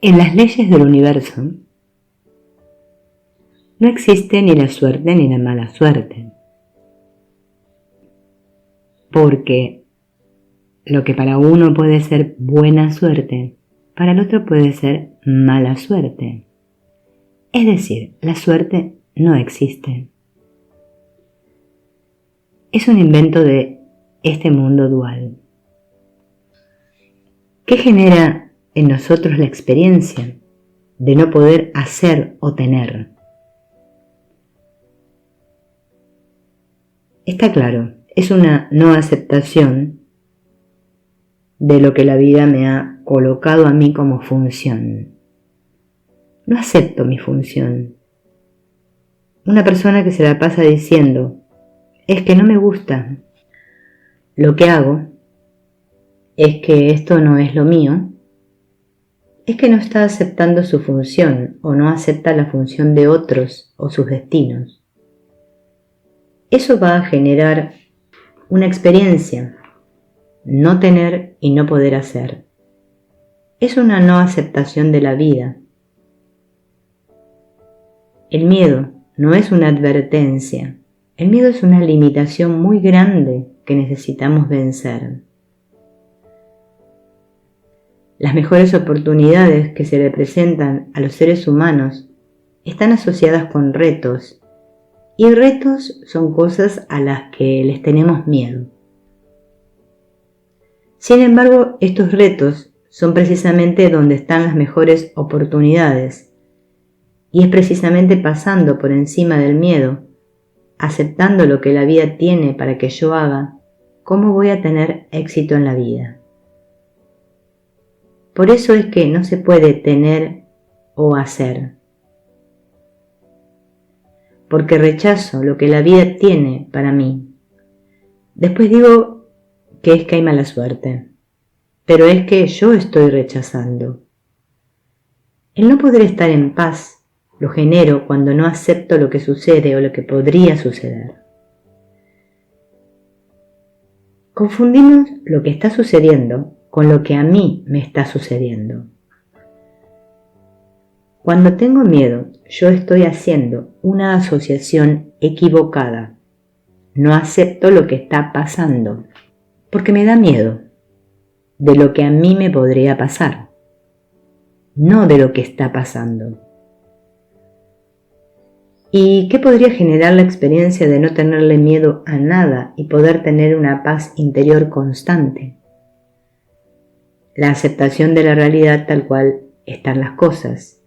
En las leyes del universo no existe ni la suerte ni la mala suerte, porque lo que para uno puede ser buena suerte, para el otro puede ser mala suerte. Es decir, la suerte no existe. Es un invento de este mundo dual. ¿Qué genera en nosotros la experiencia de no poder hacer o tener? Está claro, es una no aceptación de lo que la vida me ha colocado a mí como función. No acepto mi función. Una persona que se la pasa diciendo, es que no me gusta lo que hago, es que esto no es lo mío, es que no está aceptando su función o no acepta la función de otros o sus destinos. Eso va a generar una experiencia, no tener y no poder hacer. Es una no aceptación de la vida. El miedo no es una advertencia, el miedo es una limitación muy grande que necesitamos vencer. Las mejores oportunidades que se le presentan a los seres humanos están asociadas con retos, y retos son cosas a las que les tenemos miedo. Sin embargo, estos retos son precisamente donde están las mejores oportunidades, y es precisamente pasando por encima del miedo, aceptando lo que la vida tiene para que yo haga, cómo voy a tener éxito en la vida. Por eso es que no se puede tener o hacer, porque rechazo lo que la vida tiene para mí. Después digo que es que hay mala suerte, pero es que yo estoy rechazando. El no poder estar en paz lo genero cuando no acepto lo que sucede o lo que podría suceder. Confundimos lo que está sucediendo con lo que a mí me está sucediendo. Cuando tengo miedo, yo estoy haciendo una asociación equivocada. No acepto lo que está pasando, porque me da miedo de lo que a mí me podría pasar, no de lo que está pasando. ¿Y qué podría generar la experiencia de no tenerle miedo a nada y poder tener una paz interior constante? La aceptación de la realidad tal cual están las cosas.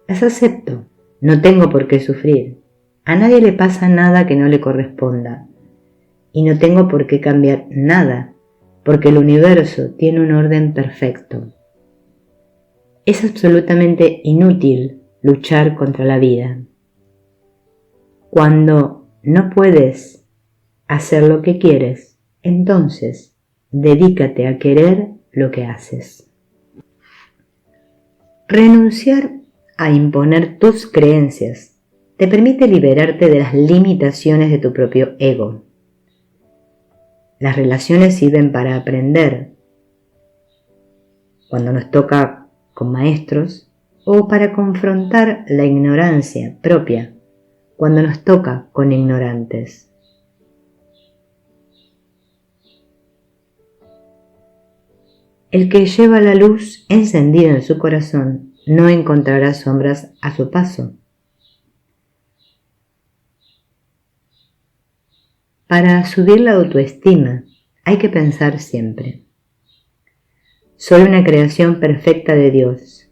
Las acepto, no tengo por qué sufrir. A nadie le pasa nada que no le corresponda. Y no tengo por qué cambiar nada, porque el universo tiene un orden perfecto. Es absolutamente inútil luchar contra la vida. Cuando no puedes hacer lo que quieres, entonces dedícate a querer lo que haces. Renunciar a imponer tus creencias te permite liberarte de las limitaciones de tu propio ego. Las relaciones sirven para aprender, cuando nos toca con maestros, o para confrontar la ignorancia propia, cuando nos toca con ignorantes. El que lleva la luz encendida en su corazón no encontrará sombras a su paso. Para subir la autoestima hay que pensar siempre: soy una creación perfecta de Dios.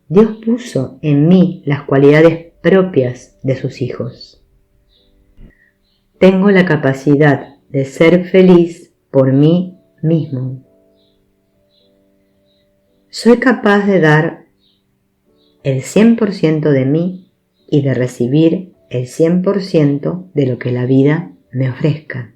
Dios puso en mí las cualidades propias de sus hijos. Tengo la capacidad de ser feliz por mí mismo. Soy capaz de dar el 100% de mí y de recibir el 100% de lo que la vida me ofrezca.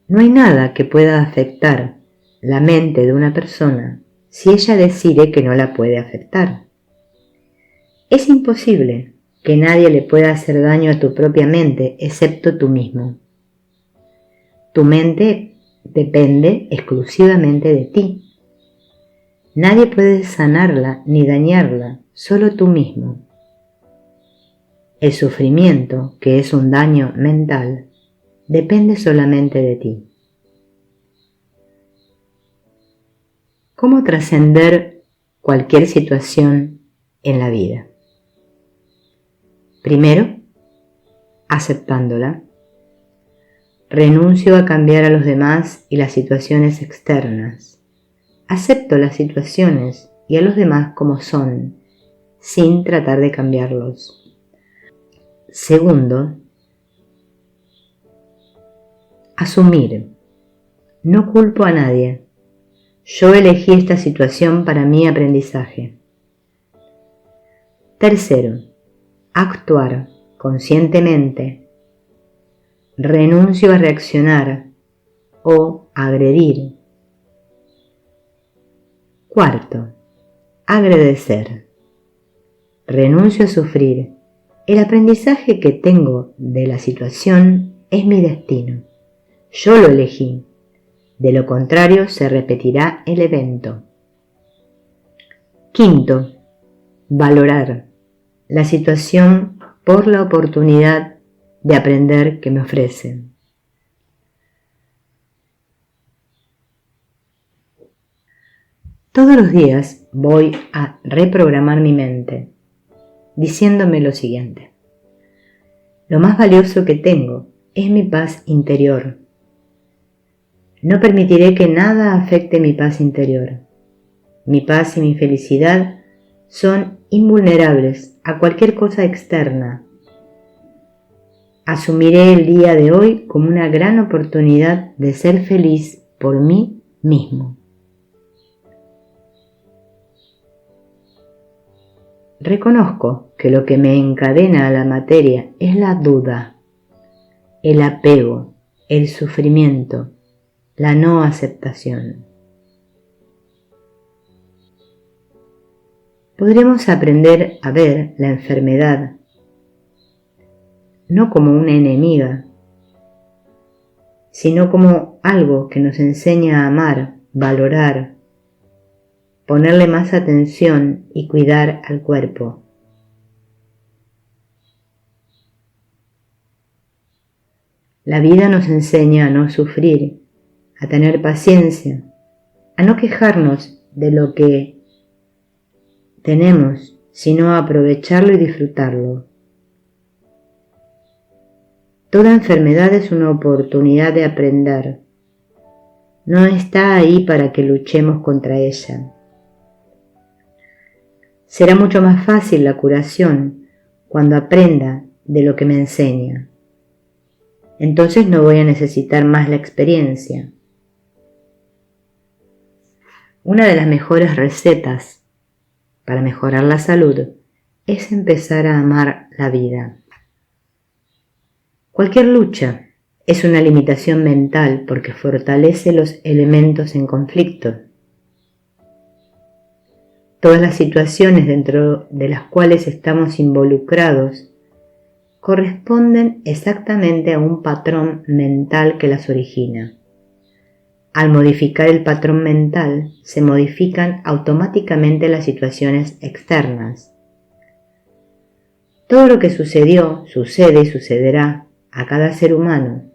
No hay nada que pueda afectar la mente de una persona si ella decide que no la puede afectar. Es imposible que nadie le pueda hacer daño a tu propia mente excepto tú mismo. Tu mente depende exclusivamente de ti. Nadie puede sanarla ni dañarla, solo tú mismo. El sufrimiento, que es un daño mental, depende solamente de ti. ¿Cómo trascender cualquier situación en la vida? Primero, aceptándola. Renuncio a cambiar a los demás y las situaciones externas. Acepto las situaciones y a los demás como son, sin tratar de cambiarlos. Segundo, asumir. No culpo a nadie. Yo elegí esta situación para mi aprendizaje. Tercero, actuar conscientemente. Renuncio a reaccionar o agredir. Cuarto, agradecer. Renuncio a sufrir. El aprendizaje que tengo de la situación es mi destino. Yo lo elegí. De lo contrario, se repetirá el evento. Quinto, valorar la situación por la oportunidad de aprender que me ofrecen. Todos los días voy a reprogramar mi mente, diciéndome lo siguiente: lo más valioso que tengo es mi paz interior. No permitiré que nada afecte mi paz interior. Mi paz y mi felicidad son invulnerables a cualquier cosa externa. Asumiré el día de hoy como una gran oportunidad de ser feliz por mí mismo. Reconozco que lo que me encadena a la materia es la duda, el apego, el sufrimiento, la no aceptación. Podremos aprender a ver la enfermedad no como una enemiga, sino como algo que nos enseña a amar, valorar, ponerle más atención y cuidar al cuerpo. La vida nos enseña a no sufrir, a tener paciencia, a no quejarnos de lo que tenemos, sino a aprovecharlo y disfrutarlo. Toda enfermedad es una oportunidad de aprender. No está ahí para que luchemos contra ella. Será mucho más fácil la curación cuando aprenda de lo que me enseña. Entonces no voy a necesitar más la experiencia. Una de las mejores recetas para mejorar la salud es empezar a amar la vida. Cualquier lucha es una limitación mental porque fortalece los elementos en conflicto. Todas las situaciones dentro de las cuales estamos involucrados corresponden exactamente a un patrón mental que las origina. Al modificar el patrón mental, se modifican automáticamente las situaciones externas. Todo lo que sucedió, sucede y sucederá a cada ser humano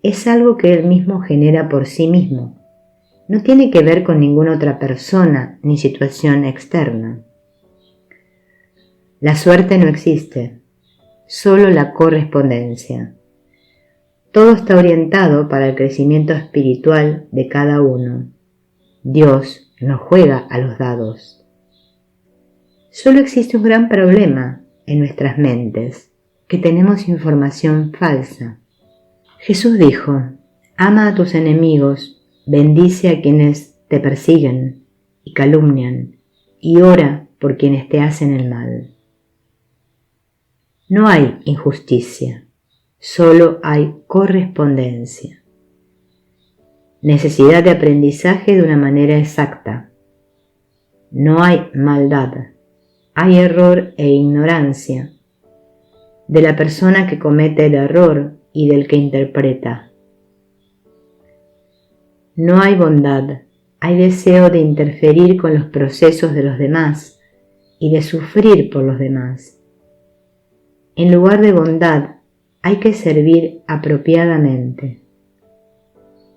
es algo que él mismo genera por sí mismo. No tiene que ver con ninguna otra persona ni situación externa. La suerte no existe, solo la correspondencia. Todo está orientado para el crecimiento espiritual de cada uno. Dios no juega a los dados. Solo existe un gran problema en nuestras mentes, que tenemos información falsa. Jesús dijo: ama a tus enemigos, bendice a quienes te persiguen y calumnian, y ora por quienes te hacen el mal. No hay injusticia, solo hay correspondencia. Necesidad de aprendizaje de una manera exacta. No hay maldad, hay error e ignorancia de la persona que comete el error y del que interpreta. no hay bondad, hay deseo de interferir con los procesos de los demás y de sufrir por los demás. En lugar de bondad, hay que servir apropiadamente.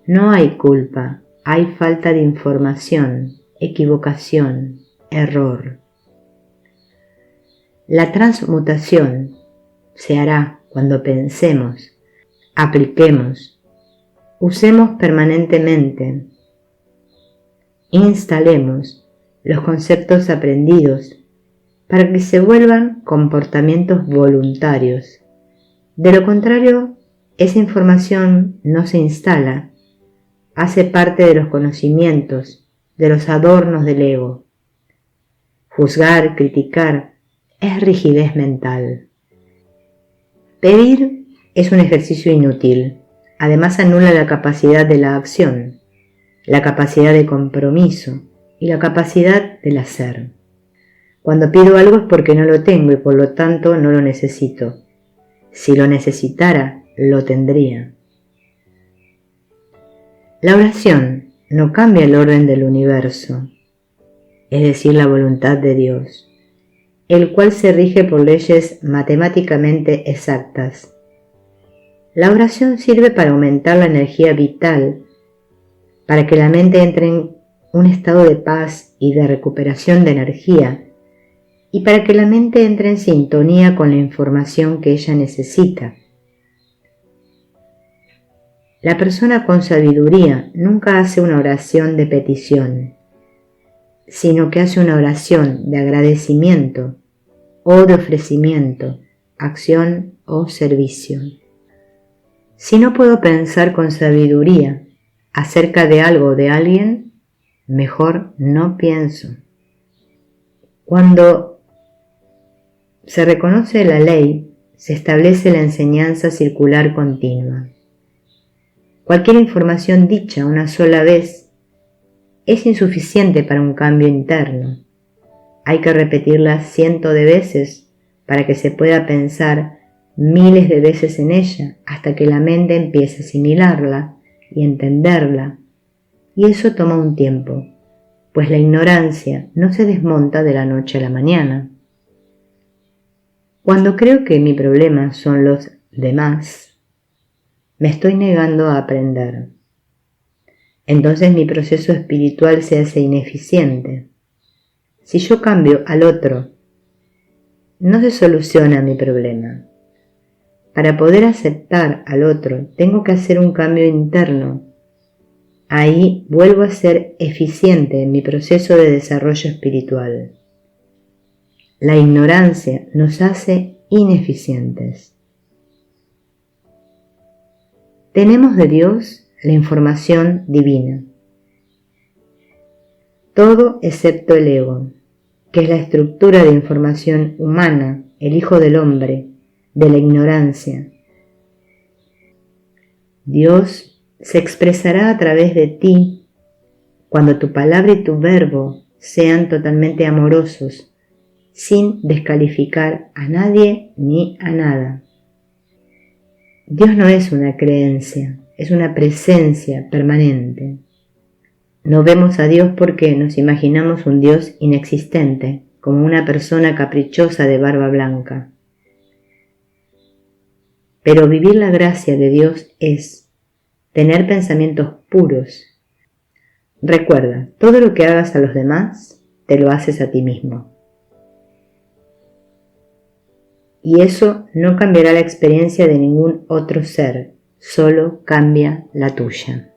No hay culpa, hay falta de información, equivocación, error. La transmutación se hará cuando pensemos, apliquemos, usemos permanentemente, instalemos los conceptos aprendidos para que se vuelvan comportamientos voluntarios. De lo contrario, esa información no se instala, hace parte de los conocimientos, de los adornos del ego. Juzgar, criticar, es rigidez mental. Pedir es un ejercicio inútil, además anula la capacidad de la acción, la capacidad de compromiso y la capacidad del hacer. Cuando pido algo es porque no lo tengo y por lo tanto no lo necesito. Si lo necesitara, lo tendría. La oración no cambia el orden del universo, es decir, la voluntad de Dios, el cual se rige por leyes matemáticamente exactas. La oración sirve para aumentar la energía vital, para que la mente entre en un estado de paz y de recuperación de energía, y para que la mente entre en sintonía con la información que ella necesita. La persona con sabiduría nunca hace una oración de petición, sino que hace una oración de agradecimiento o de ofrecimiento, acción o servicio. Si no puedo pensar con sabiduría acerca de algo o de alguien, mejor no pienso. Cuando se reconoce la ley, se establece la enseñanza circular continua. Cualquier información dicha una sola vez es insuficiente para un cambio interno. Hay que repetirla cientos de veces para que se pueda pensar miles de veces en ella hasta que la mente empiece a asimilarla y entenderla. Y eso toma un tiempo, pues la ignorancia no se desmonta de la noche a la mañana. Cuando creo que mi problema son los demás, me estoy negando a aprender. Entonces mi proceso espiritual se hace ineficiente. Si yo cambio al otro, no se soluciona mi problema. Para poder aceptar al otro, tengo que hacer un cambio interno. Ahí vuelvo a ser eficiente en mi proceso de desarrollo espiritual. La ignorancia nos hace ineficientes. Tenemos de Dios la información divina. Todo excepto el ego, que es la estructura de información humana, el Hijo del Hombre, de la ignorancia. Dios se expresará a través de ti cuando tu palabra y tu verbo sean totalmente amorosos, sin descalificar a nadie ni a nada. Dios no es una creencia, es una presencia permanente. No vemos a Dios porque nos imaginamos un Dios inexistente, como una persona caprichosa de barba blanca. Pero vivir la gracia de Dios es tener pensamientos puros. Recuerda, todo lo que hagas a los demás, te lo haces a ti mismo. Y eso no cambiará la experiencia de ningún otro ser, solo cambia la tuya.